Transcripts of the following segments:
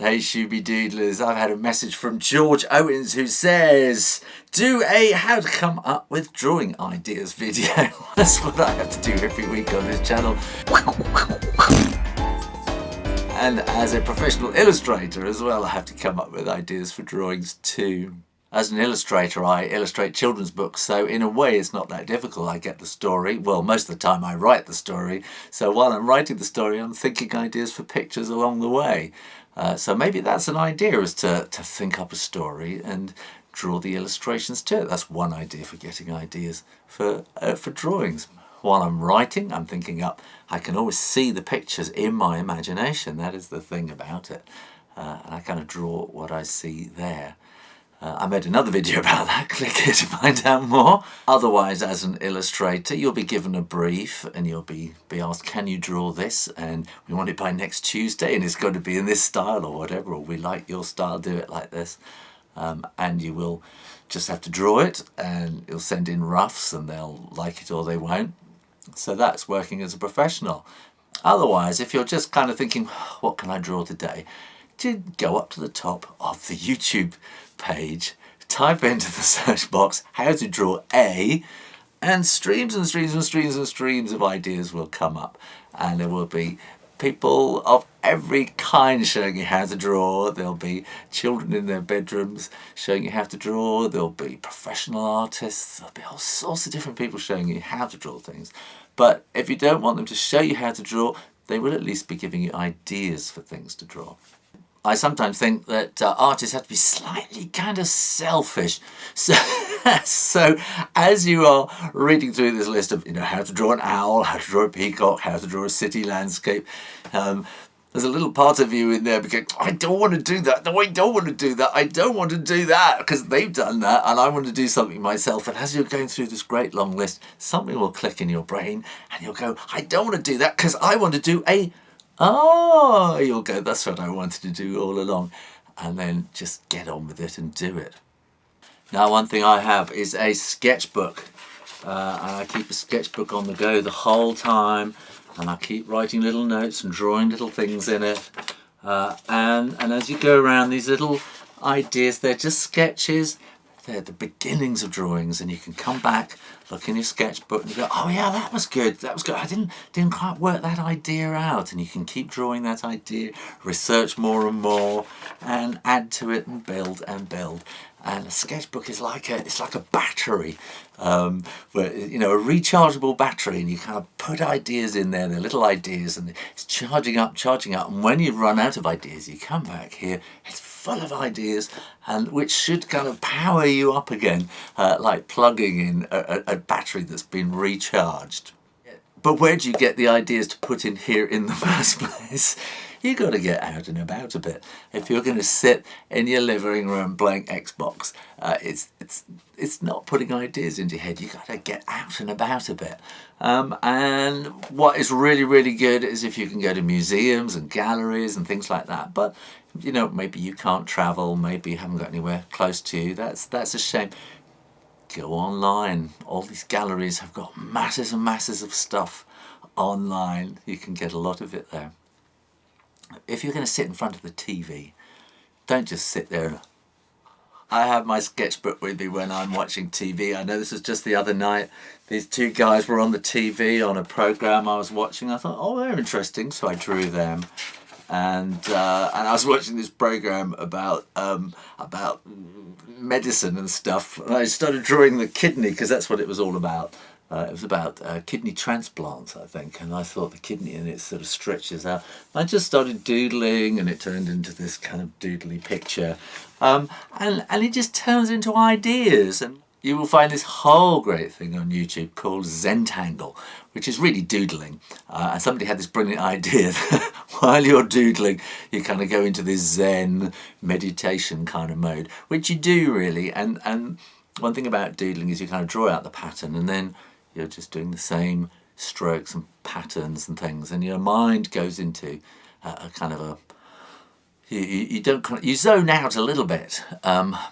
Hey Shooby Doodlers, I've had a message from George Owens who says, do a how to come up with drawing ideas video. That's what I have to do every week on this channel. And as a professional illustrator as well, I have to come up with ideas for drawings too. As an illustrator, I illustrate children's books, so in a way it's not that difficult. I get the story. Well, most of the time I write the story. So while I'm writing the story, I'm thinking ideas for pictures along the way. So maybe that's an idea, is to think up a story and draw the illustrations to it. That's one idea for getting ideas for drawings. While I'm writing, I'm thinking up. I can always see the pictures in my imagination. That is the thing about it. And I kind of draw what I see there. I made another video about that, click here to find out more. Otherwise, as an illustrator, you'll be given a brief and you'll be asked, can you draw this? And we want it by next Tuesday and it's going to be in this style or whatever, or we like your style, do it like this. And you will just have to draw it and you'll send in roughs and they'll like it or they won't. So that's working as a professional. Otherwise, if you're just kind of thinking, what can I draw today? To go up to the top of the YouTube page, type into the search box how to draw A, and streams and streams and streams and streams of ideas will come up, and there will be people of every kind showing you how to draw. There'll be children in their bedrooms showing you how to draw. There'll be professional artists. There'll be all sorts of different people showing you how to draw things. But if you don't want them to show you how to draw, they will at least be giving you ideas for things to draw. I sometimes think that artists have to be slightly kind of selfish. So as you are reading through this list of, how to draw an owl, how to draw a peacock, how to draw a city landscape, there's a little part of you in there because I don't want to do that. No, I don't want to do that. I don't want to do that because they've done that and I want to do something myself. And as you're going through this great long list, something will click in your brain and you'll go, I don't want to do that because I want to do a... Oh, you'll go, that's what I wanted to do all along. And then just get on with it and do it. Now, one thing I have is a sketchbook. And I keep a sketchbook on the go the whole time. And I keep writing little notes and drawing little things in it. And as you go around, these little ideas, they're just sketches. They're the beginnings of drawings, and you can come back, look in your sketchbook and you go, oh yeah, that was good, that was good. I didn't quite work that idea out. And you can keep drawing that idea, research more and more, and add to it and build and build. And a sketchbook is like a battery, where, a rechargeable battery, and you kind of put ideas in there, they're little ideas, and it's charging up. And when you run out of ideas, you come back here, it's full of ideas, and which should kind of power you up again, like plugging in a battery that's been recharged. But where do you get the ideas to put in here in the first place? You've got to get out and about a bit. If you're going to sit in your living room playing Xbox, it's not putting ideas into your head. You've got to get out and about a bit. And what is really, really good is if you can go to museums and galleries and things like that. But, maybe you can't travel, maybe you haven't got anywhere close to you. That's a shame. Go online. All these galleries have got masses and masses of stuff online. You can get a lot of it there. If you're going to sit in front of the TV, don't just sit there. I have my sketchbook with me when I'm watching TV. I know this was just the other night. These two guys were on the TV on a program I was watching. I thought, oh, they're interesting, so I drew them. And I was watching this program about medicine and stuff. And I started drawing the kidney because that's what it was all about. It was about kidney transplants, I think, and I thought the kidney in it sort of stretches out. I just started doodling, and it turned into this kind of doodly picture, and it just turns into ideas. And you will find this whole great thing on YouTube called Zentangle, which is really doodling. And somebody had this brilliant idea that while you're doodling, you kind of go into this Zen meditation kind of mode, which you do really. And one thing about doodling is you kind of draw out the pattern, and then you're just doing the same strokes and patterns and things, and your mind goes into a kind of a... You zone out a little bit,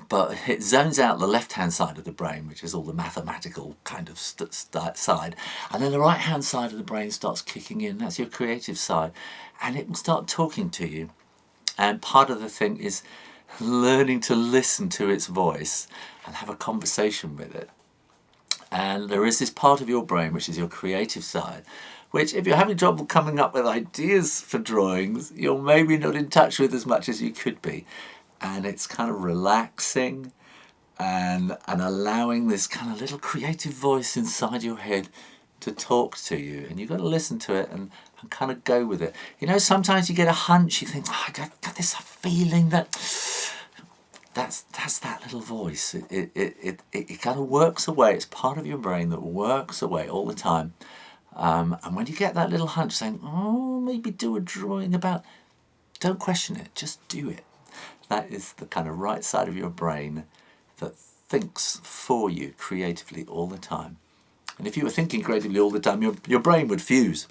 but it zones out the left-hand side of the brain, which is all the mathematical kind of side, and then the right-hand side of the brain starts kicking in. That's your creative side, and it will start talking to you. And part of the thing is learning to listen to its voice and have a conversation with it. And there is this part of your brain, which is your creative side, which if you're having trouble coming up with ideas for drawings, you're maybe not in touch with as much as you could be. And it's kind of relaxing and allowing this kind of little creative voice inside your head to talk to you. And you've got to listen to it and kind of go with it. You know, sometimes you get a hunch, you think, oh, I got this feeling that that's that little voice. It kind of works away. It's part of your brain that works away all the time. And when you get that little hunch saying, oh, maybe do a drawing about, don't question it, just do it. That is the kind of right side of your brain that thinks for you creatively all the time. And if you were thinking creatively all the time, your brain would fuse.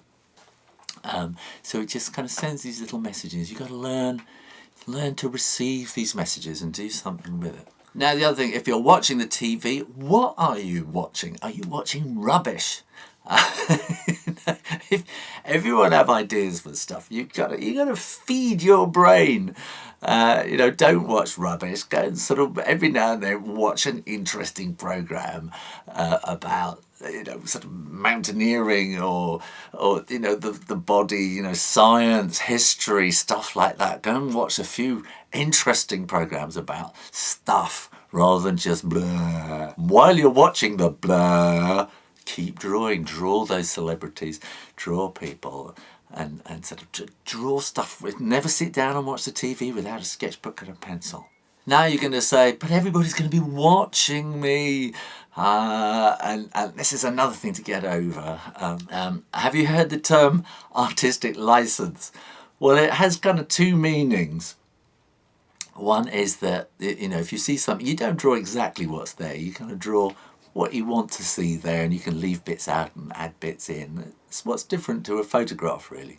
So it just kind of sends these little messages. You've got to learn to receive these messages and do something with it. Now, the other thing, if you're watching the TV, what are you watching? Are you watching rubbish? If everyone have ideas for stuff, you gotta feed your brain. Don't watch rubbish. Go and sort of every now and then watch an interesting program about sort of mountaineering or the body, science, history, stuff like that. Go and watch a few interesting programs about stuff rather than just blah. While you're watching the blah, keep drawing. Draw those celebrities, draw people, and sort of draw stuff. Never sit down and watch the TV without a sketchbook and a pencil. Now you're going to say, but everybody's going to be watching me. And this is another thing to get over. Have you heard the term artistic license? Well, it has kind of two meanings. One is that, if you see something, you don't draw exactly what's there. You kind of draw what you want to see there, and you can leave bits out and add bits in. It's what's different to a photograph, really.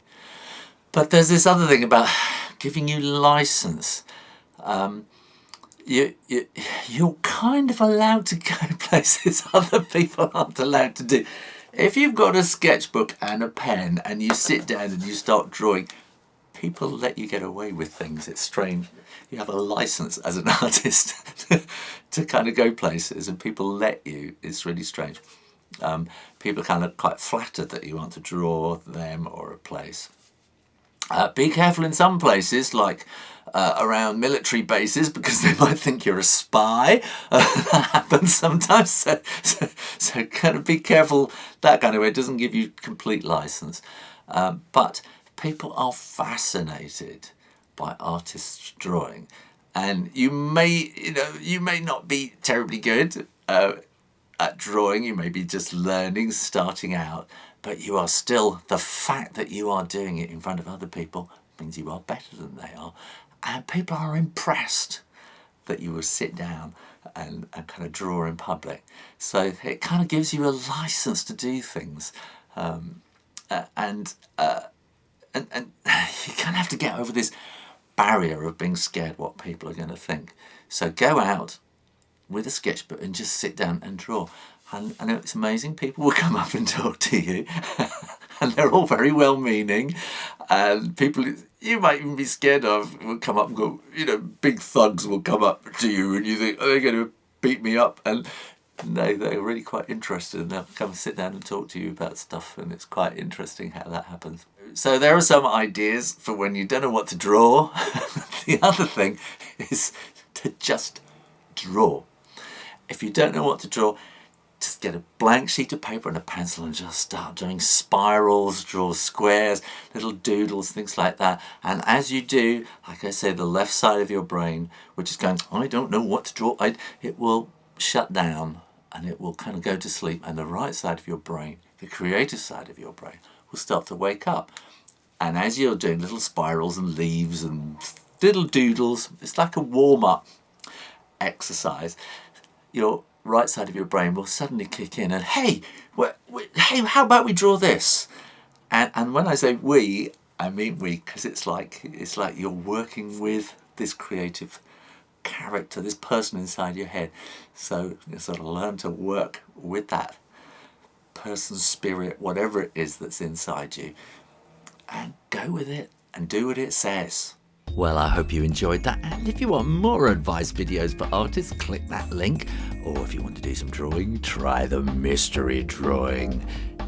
But there's this other thing about giving you license. You're kind of allowed to go places other people aren't allowed to do. If you've got a sketchbook and a pen and you sit down and you start drawing, people let you get away with things. It's strange. You have a license as an artist to kind of go places, and people let you. It's really strange. People are kind of quite flattered that you want to draw them or a place. Be careful in some places, like around military bases, because they might think you're a spy. That happens sometimes. So kind of be careful that kind of way. It doesn't give you complete license. But people are fascinated by artists drawing, and you may not be terribly good at drawing. You may be just learning, starting out, but you are still, the fact that you are doing it in front of other people means you are better than they are, and people are impressed that you will sit down and kind of draw in public. So it kind of gives you a license to do things, and you kind of have to get over this barrier of being scared what people are going to think. So go out with a sketchbook and just sit down and draw. And it's amazing. People will come up and talk to you, and they're all very well-meaning. And people you might even be scared of will come up and go, big thugs will come up to you, and you think, oh, they're going to beat me up. And no, they're really quite interested, and they'll come sit down and talk to you about stuff, and it's quite interesting how that happens. So there are some ideas for when you don't know what to draw. The other thing is to just draw. If you don't know what to draw, just get a blank sheet of paper and a pencil and just start doing spirals, draw squares, little doodles, things like that. And as you do, like I say, the left side of your brain, which is going, I don't know what to draw, it will shut down and it will kind of go to sleep. And the right side of your brain, the creative side of your brain, will start to wake up. And as you're doing little spirals and leaves and little doodles, it's like a warm-up exercise. Your right side of your brain will suddenly kick in and, hey, how about we draw this? And when I say we, I mean we, because it's like you're working with this creative character, this person inside your head. So you sort of learn to work with that person's spirit, whatever it is that's inside you, and go with it and do what it says. Well, I hope you enjoyed that, and if you want more advice videos for artists, click that link, or if you want to do some drawing, try the mystery drawing.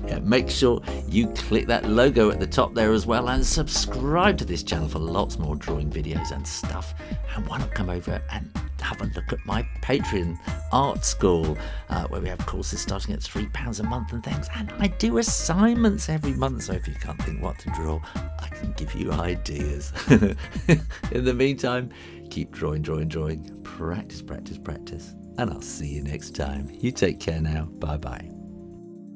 Yeah, make sure you click that logo at the top there as well, and subscribe to this channel for lots more drawing videos and stuff. And why not come over and have a look at my Patreon art school, where we have courses starting at £3 a month and things, and I do assignments every month, so if you can't think what to draw, I can give you ideas. In the meantime, keep drawing, practice, and I'll see you next time. You take care now. Bye bye.